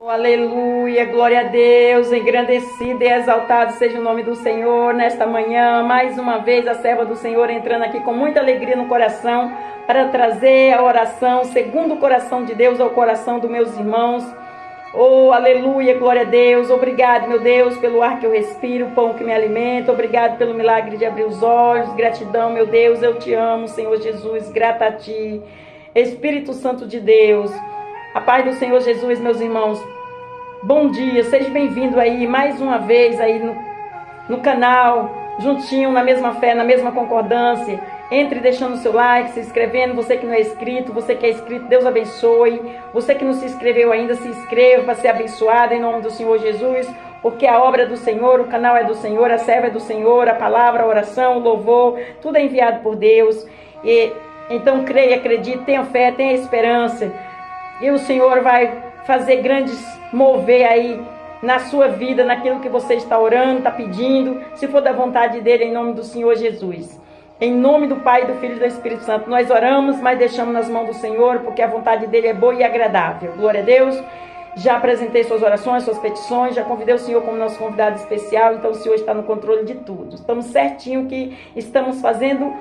Aleluia, glória a Deus, engrandecido e exaltado seja o nome do Senhor nesta manhã. Mais uma vez a serva do Senhor entrando aqui com muita alegria no coração para trazer a oração segundo o coração de Deus ao coração dos meus irmãos. Oh, aleluia, glória a Deus. Obrigado, meu Deus, pelo ar que eu respiro, o pão que me alimenta. Obrigado pelo milagre de abrir os olhos. Gratidão, meu Deus, eu te amo, Senhor Jesus, grata a ti. Espírito Santo de Deus, a paz do Senhor Jesus, meus irmãos. Bom dia, seja bem-vindo aí mais uma vez aí no canal, juntinho, na mesma fé, na mesma concordância. Entre deixando o seu like, se inscrevendo, você que não é inscrito, você que é inscrito, Deus abençoe. Você que não se inscreveu ainda, se inscreva para ser abençoado em nome do Senhor Jesus, porque a obra é do Senhor, o canal é do Senhor, a serva é do Senhor, a palavra, a oração, o louvor, tudo é enviado por Deus. E então creia, acredite, tenha fé, tenha esperança, e o Senhor vai fazer grandes mover aí na sua vida, naquilo que você está orando, está pedindo, se for da vontade dele, em nome do Senhor Jesus. Em nome do Pai, do Filho e do Espírito Santo, nós oramos, mas deixamos nas mãos do Senhor, porque a vontade dele é boa e agradável. Glória a Deus. Já apresentei suas orações, suas petições, já convidei o Senhor como nosso convidado especial, então o Senhor está no controle de tudo. Estamos certinho que estamos fazendo,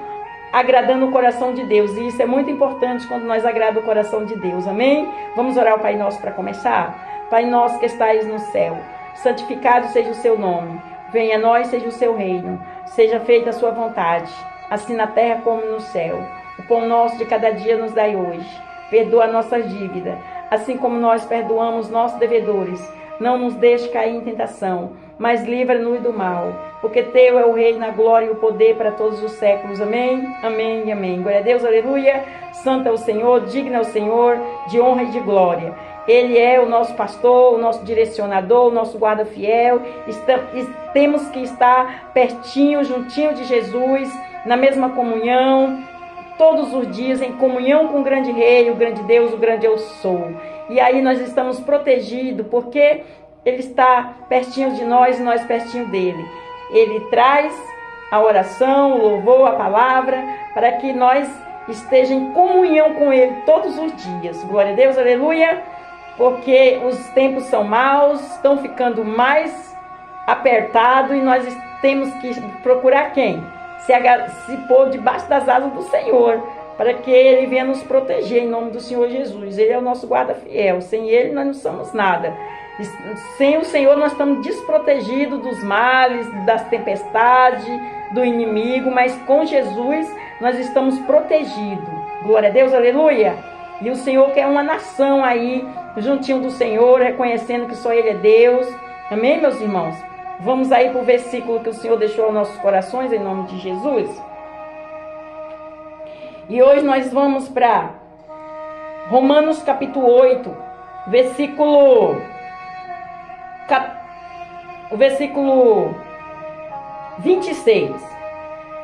agradando o coração de Deus, e isso é muito importante quando nós agradamos o coração de Deus, amém? Vamos orar ao Pai Nosso para começar? Pai nosso que estais no céu, santificado seja o seu nome, venha a nós, seja o seu reino, seja feita a sua vontade, assim na terra como no céu. O pão nosso de cada dia nos dai hoje, perdoa a nossa dívida, assim como nós perdoamos nossos devedores, não nos deixe cair em tentação, mas livra-nos do mal, porque teu é o reino, a glória e o poder para todos os séculos. Amém, amém e amém. Glória a Deus, aleluia. Santo é o Senhor, digno é o Senhor de honra e de glória. Ele é o nosso pastor, o nosso direcionador, o nosso guarda fiel. Temos que estar pertinho, juntinho de Jesus, na mesma comunhão, todos os dias em comunhão com o grande Rei, o grande Deus, o grande Eu Sou. E aí nós estamos protegidos, porque Ele está pertinho de nós e nós pertinho dele. Ele traz a oração, o louvor, a palavra, para que nós estejamos em comunhão com Ele todos os dias. Glória a Deus, aleluia. Porque os tempos são maus, estão ficando mais apertados e nós temos que procurar quem? Se pôr debaixo das asas do Senhor, para que Ele venha nos proteger em nome do Senhor Jesus. Ele é o nosso guarda fiel, sem Ele nós não somos nada. Sem o Senhor nós estamos desprotegidos dos males, das tempestades, do inimigo, mas com Jesus nós estamos protegidos. Glória a Deus, aleluia. E o Senhor quer uma nação aí, juntinho do Senhor, reconhecendo que só Ele é Deus. Amém, meus irmãos? Vamos aí para o versículo que o Senhor deixou aos nossos corações, em nome de Jesus. E hoje nós vamos para Romanos capítulo 8, o versículo 26.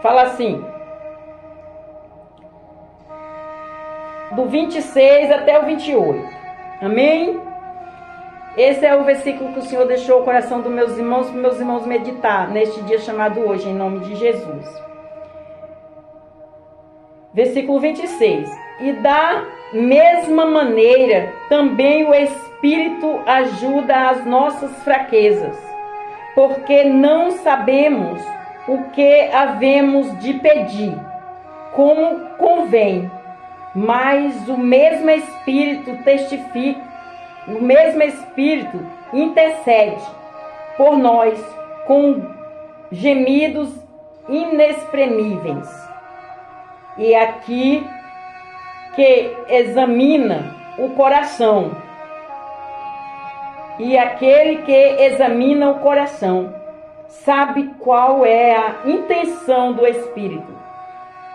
Fala assim, do 26 até o 28. Amém? Esse é o versículo que o Senhor deixou o coração dos meus irmãos, para meus irmãos meditar neste dia chamado hoje, em nome de Jesus. Versículo 26. E da mesma maneira, também o Espírito ajuda as nossas fraquezas, porque não sabemos o que havemos de pedir, como convém, mas o mesmo Espírito testifica, o mesmo Espírito intercede por nós com gemidos inexprimíveis. E aqui que examina o coração. E aquele que examina o coração sabe qual é a intenção do Espírito.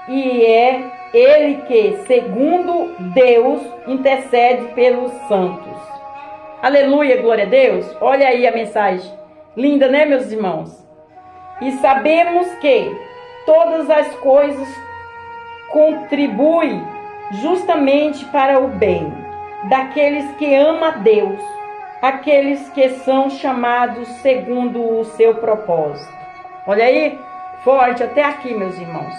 E é Ele que, segundo Deus, intercede pelos santos. Aleluia, glória a Deus. Olha aí a mensagem. Linda, né, meus irmãos? E sabemos que todas as coisas contribuem justamente para o bem daqueles que amam a Deus, aqueles que são chamados segundo o seu propósito. Olha aí, forte até aqui, meus irmãos.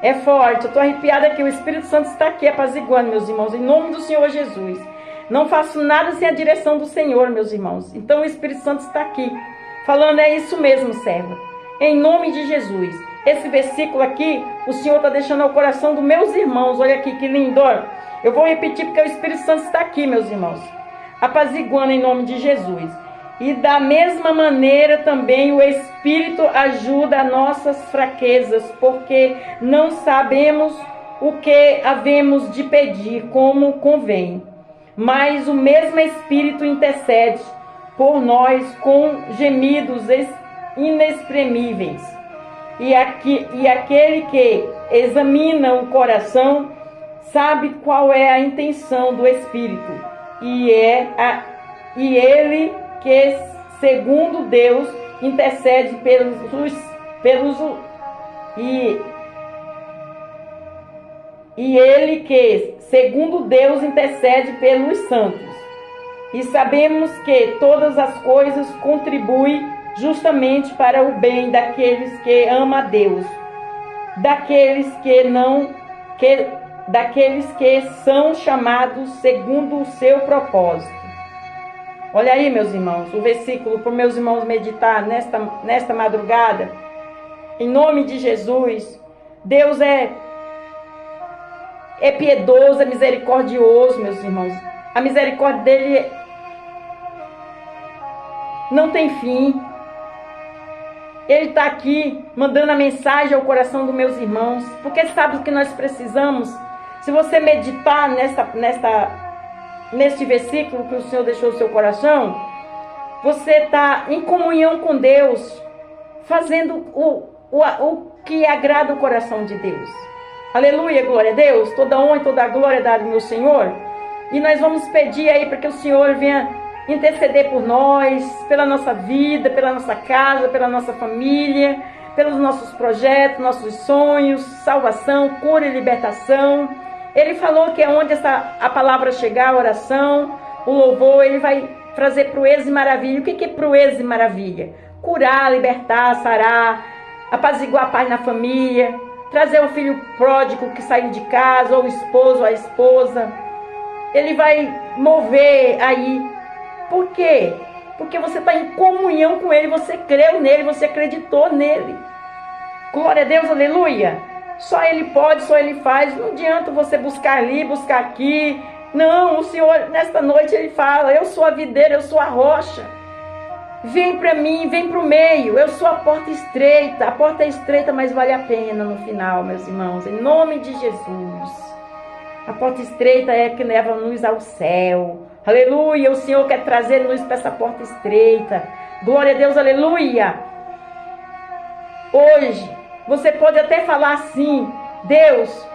É forte, eu estou arrepiada aqui, o Espírito Santo está aqui apaziguando, meus irmãos, em nome do Senhor Jesus. Não faço nada sem a direção do Senhor, meus irmãos. Então o Espírito Santo está aqui, falando, é isso mesmo, serva. Em nome de Jesus. Esse versículo aqui, o Senhor está deixando ao coração dos meus irmãos. Olha aqui, que lindo. Eu vou repetir porque o Espírito Santo está aqui, meus irmãos. Apaziguando em nome de Jesus. E da mesma maneira também o Espírito ajuda as nossas fraquezas, porque não sabemos o que havemos de pedir como convém. Mas o mesmo Espírito intercede por nós com gemidos inexprimíveis. E aquele que examina o coração sabe qual é a intenção do Espírito. E ele que, segundo Deus, intercede ele que, segundo Deus, intercede pelos santos. E sabemos que todas as coisas contribuem justamente para o bem daqueles que amam a Deus, daqueles que são chamados segundo o seu propósito. Olha aí, meus irmãos, o versículo para os meus irmãos meditar nesta madrugada. Em nome de Jesus, Deus é piedoso, é misericordioso, meus irmãos. A misericórdia dele não tem fim. Ele está aqui mandando a mensagem ao coração dos meus irmãos, porque sabe o que nós precisamos. Se você meditar neste versículo que o Senhor deixou no seu coração, você está em comunhão com Deus, fazendo o que agrada o coração de Deus. Aleluia, glória a Deus. Toda honra e toda glória dada ao meu Senhor. E nós vamos pedir aí para que o Senhor venha interceder por nós, pela nossa vida, pela nossa casa, pela nossa família, pelos nossos projetos, nossos sonhos, salvação, cura e libertação. Ele falou que é onde a palavra chegar, a oração, o louvor, ele vai trazer proeza e maravilha. O que é proeza e maravilha? Curar, libertar, sarar, apaziguar a paz na família, trazer o filho pródigo que saiu de casa, ou o esposo, ou a esposa. Ele vai mover aí. Por quê? Porque você está em comunhão com ele, você creu nele, você acreditou nele. Glória a Deus, aleluia. Só ele pode, só ele faz. Não adianta você buscar ali, buscar aqui. Não, o Senhor, nesta noite, ele fala, eu sou a videira, eu sou a rocha. Vem para mim, vem para o meio. Eu sou a porta estreita. A porta é estreita, mas vale a pena no final, meus irmãos. Em nome de Jesus. A porta estreita é que leva luz ao céu. Aleluia. O Senhor quer trazer luz para essa porta estreita. Glória a Deus, aleluia. Hoje, você pode até falar assim, Deus,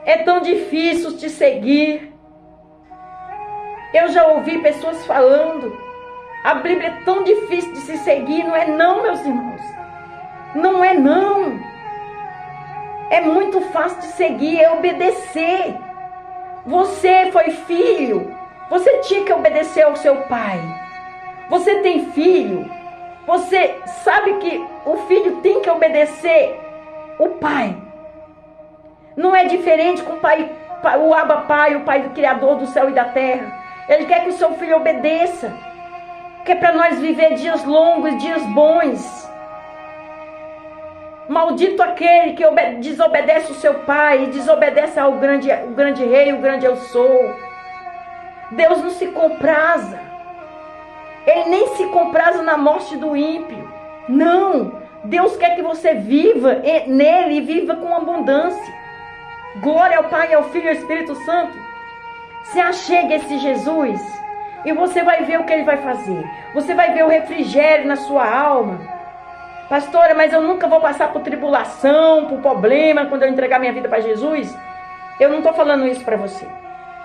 é tão difícil te seguir. Eu já ouvi pessoas falando, a Bíblia é tão difícil de se seguir. Não é não, meus irmãos. Não é não. É muito fácil de seguir, é obedecer. Você foi filho, você tinha que obedecer ao seu pai. Você tem filho, você sabe que o filho tem que obedecer o pai. Não é diferente com o pai, o Abba Pai, o Pai do Criador do céu e da terra. Ele quer que o seu filho obedeça. Que é para nós viver dias longos, dias bons. Maldito aquele que desobedece o seu pai, desobedece ao grande rei, o grande eu sou. Deus não se compraza. Ele nem se compraza na morte do ímpio. Não. Deus quer que você viva nele e viva com abundância. Glória ao Pai, ao Filho e ao Espírito Santo. Se achegue a esse Jesus e você vai ver o que ele vai fazer. Você vai ver o refrigério na sua alma. Pastora, mas eu nunca vou passar por tribulação, por problema quando eu entregar minha vida para Jesus. Eu não estou falando isso para você.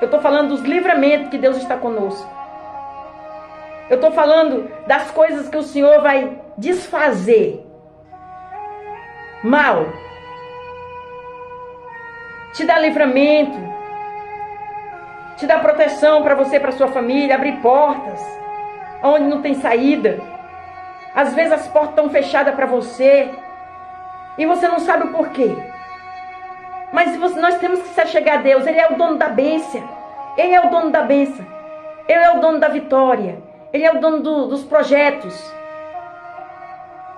Eu estou falando dos livramentos que Deus está conosco. Eu estou falando das coisas que o Senhor vai desfazer. Mal. Te dá livramento. Te dá proteção para você, para sua família. Abrir portas onde não tem saída. Às vezes as portas estão fechadas para você e você não sabe o porquê. Mas nós temos que se achegar a Deus. Ele é o dono da bênção. Ele é o dono da bênção. Ele é o dono da vitória. Ele é o dono dos projetos.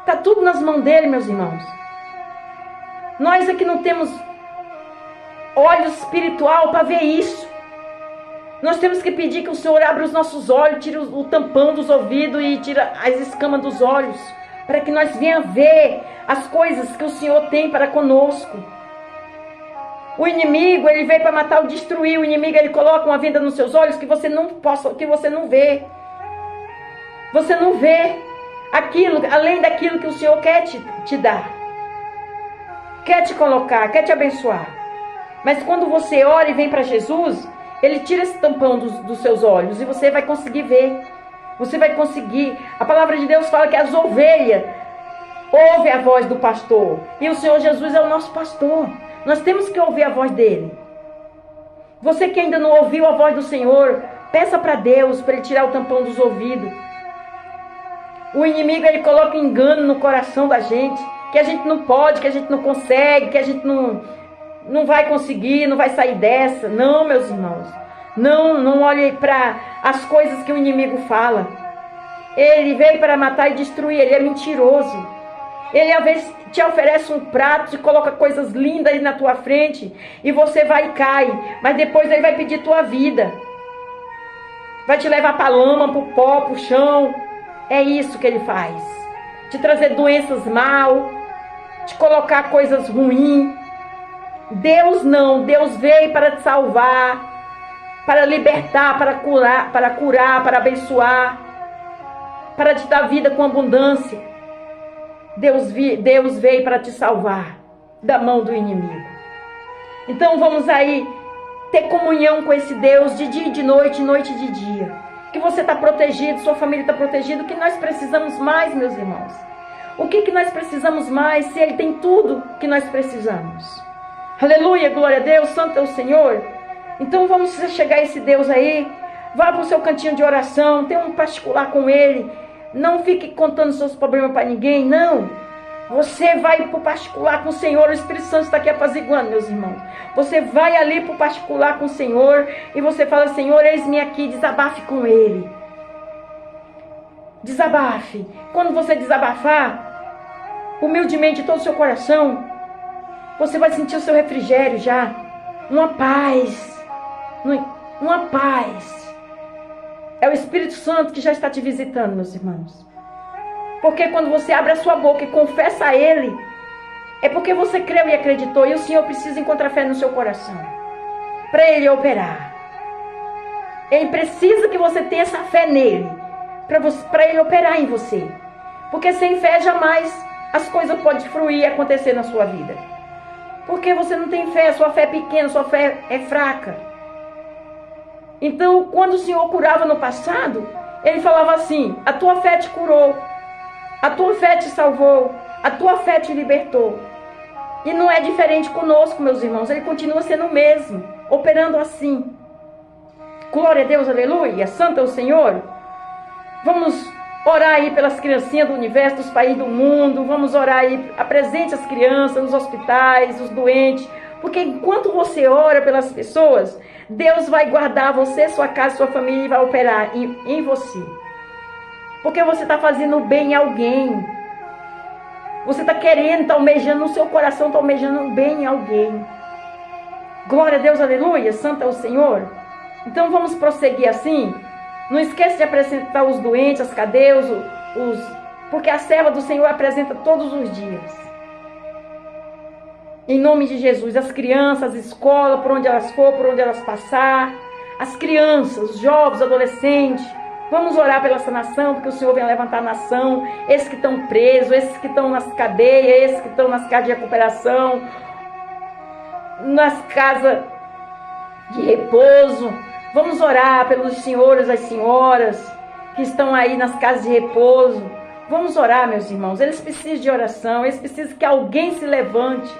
Está tudo nas mãos dele, meus irmãos. Nós aqui não temos olho espiritual para ver isso. Nós temos que pedir que o Senhor abra os nossos olhos, tire o tampão dos ouvidos e tire as escamas dos olhos, para que nós venhamos ver as coisas que o Senhor tem para conosco. O inimigo, ele veio para matar ou destruir. O inimigo, ele coloca uma venda nos seus olhos que você não vê. Você não vê aquilo, além daquilo que o Senhor quer te dar. Quer te colocar, quer te abençoar. Mas quando você ora e vem para Jesus, Ele tira esse tampão dos seus olhos e você vai conseguir ver. Você vai conseguir. A palavra de Deus fala que as ovelhas ouvem a voz do pastor. E o Senhor Jesus é o nosso pastor. Nós temos que ouvir a voz dele. Você que ainda não ouviu a voz do Senhor, peça para Deus, para Ele tirar o tampão dos ouvidos. O inimigo, ele coloca engano no coração da gente, que a gente não pode, que a gente não consegue, que a gente não vai conseguir, não vai sair dessa. Não, meus irmãos. Não olhe para as coisas que o inimigo fala. Ele veio para matar e destruir, ele é mentiroso. Ele às vezes te oferece um prato, te coloca coisas lindas aí na tua frente, e você vai e cai, mas depois ele vai pedir tua vida. Vai te levar para a lama, para o pó, para o chão. É isso que ele faz. Te trazer doenças mal, te colocar coisas ruins. Deus não, Deus veio para te salvar, para libertar, para curar, para abençoar, para te dar vida com abundância. Deus veio para te salvar da mão do inimigo. Então vamos aí ter comunhão com esse Deus de dia e de noite, noite e de dia. Que você está protegido, sua família está protegida. O que nós precisamos mais, meus irmãos? O que nós precisamos mais se Ele tem tudo que nós precisamos? Aleluia, glória a Deus, santo é o Senhor. Então vamos chegar a esse Deus aí. Vá para o seu cantinho de oração, tenha um particular com Ele. Não fique contando seus problemas para ninguém, não. Você vai para o particular com o Senhor. O Espírito Santo está aqui apaziguando, meus irmãos. Você vai ali para o particular com o Senhor e você fala: Senhor, eis-me aqui, desabafe com Ele. Desabafe. Quando você desabafar, humildemente, todo o seu coração, você vai sentir o seu refrigério já. Uma paz. Uma paz. É o Espírito Santo que já está te visitando, meus irmãos. Porque quando você abre a sua boca e confessa a Ele, é porque você creu e acreditou. E o Senhor precisa encontrar fé no seu coração para Ele operar. Ele precisa que você tenha essa fé nele, para Ele operar em você. Porque sem fé jamais as coisas podem fluir e acontecer na sua vida. Porque você não tem fé, sua fé é pequena, sua fé é fraca. Então, quando o Senhor curava no passado, Ele falava assim: a tua fé te curou, a tua fé te salvou, a tua fé te libertou. E não é diferente conosco, meus irmãos. Ele continua sendo o mesmo, operando assim. Glória a Deus, aleluia, santo é o Senhor. Vamos orar aí pelas criancinhas do universo, dos países do mundo. Vamos orar aí, apresente as crianças nos hospitais, os doentes. Porque enquanto você ora pelas pessoas, Deus vai guardar você, sua casa, sua família e vai operar em você. Porque você está fazendo bem a alguém. Você está querendo, está almejando, no seu coração está almejando bem a alguém. Glória a Deus, aleluia, santo é o Senhor. Então vamos prosseguir assim. Não esqueça de apresentar os doentes, as cadeias, porque a serva do Senhor apresenta todos os dias. Em nome de Jesus, as crianças, as escolas, por onde elas for, por onde elas passar, as crianças, os jovens, adolescentes, vamos orar pela essa nação, porque o Senhor vem levantar a nação, esses que estão presos, esses que estão nas cadeias, esses que estão nas casas de recuperação, nas casas de repouso. Vamos orar pelos senhores e as senhoras que estão aí nas casas de repouso. Vamos orar, meus irmãos, eles precisam de oração, eles precisam que alguém se levante.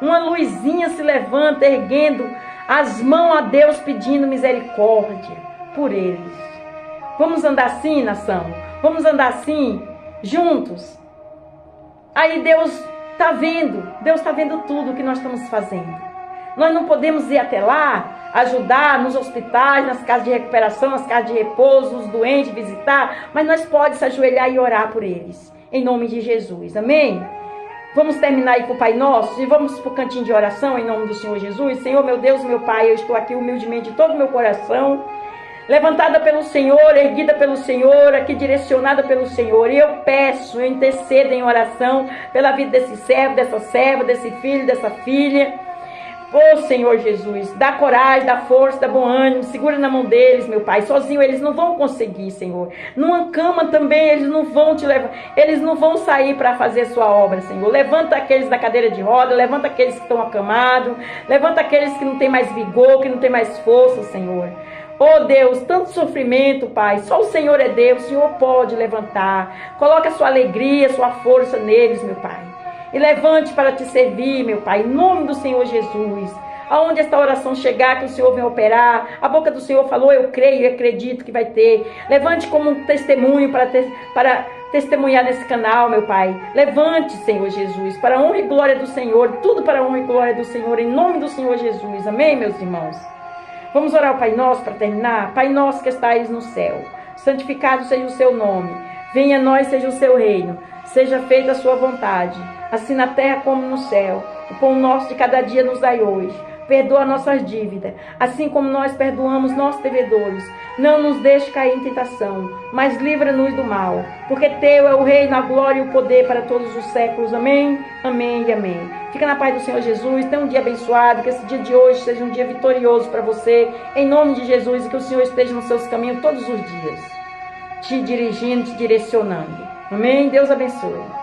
Uma luzinha se levanta, erguendo as mãos a Deus, pedindo misericórdia por eles. Vamos andar assim, nação? Vamos andar assim, juntos? Aí Deus está vendo tudo que nós estamos fazendo. Nós não podemos ir até lá, ajudar nos hospitais, nas casas de recuperação, nas casas de repouso, os doentes, visitar, mas nós podemos se ajoelhar e orar por eles, em nome de Jesus, amém? Vamos terminar aí com o Pai Nosso e vamos para o cantinho de oração em nome do Senhor Jesus. Senhor, meu Deus, meu Pai, eu estou aqui humildemente de todo o meu coração, levantada pelo Senhor, erguida pelo Senhor, aqui direcionada pelo Senhor. E eu peço, eu intercedo em oração pela vida desse servo, dessa serva, desse filho, dessa filha. Ô Senhor Jesus, dá coragem, dá força, dá bom ânimo, segura na mão deles, meu Pai. Sozinho eles não vão conseguir, Senhor. Numa cama também eles não vão te levar, eles não vão sair para fazer sua obra, Senhor. Levanta aqueles da cadeira de roda, levanta aqueles que estão acamados, levanta aqueles que não têm mais vigor, que não têm mais força, Senhor. Oh Deus, tanto sofrimento, Pai, só o Senhor é Deus, o Senhor pode levantar. Coloca a sua alegria, a sua força neles, meu Pai. E levante para te servir, meu Pai, em nome do Senhor Jesus. Aonde esta oração chegar, que o Senhor venha operar. A boca do Senhor falou, eu creio e acredito que vai ter. Levante como um testemunho para testemunhar nesse canal, meu Pai. Levante, Senhor Jesus, para a honra e glória do Senhor. Tudo para a honra e glória do Senhor, em nome do Senhor Jesus. Amém, meus irmãos? Vamos orar ao Pai Nosso para terminar. Pai Nosso que estais no céu, santificado seja o seu nome. Venha a nós, seja o seu reino. Seja feita a sua vontade, assim na terra como no céu. O pão nosso de cada dia nos dai hoje. Perdoa nossas dívidas, assim como nós perdoamos nossos devedores. Não nos deixe cair em tentação, mas livra-nos do mal. Porque teu é o reino, a glória e o poder para todos os séculos. Amém, amém e amém. Fica na paz do Senhor Jesus. Tenha um dia abençoado. Que esse dia de hoje seja um dia vitorioso para você. Em nome de Jesus. E que o Senhor esteja nos seus caminhos todos os dias, te dirigindo, te direcionando. Amém? Deus abençoe.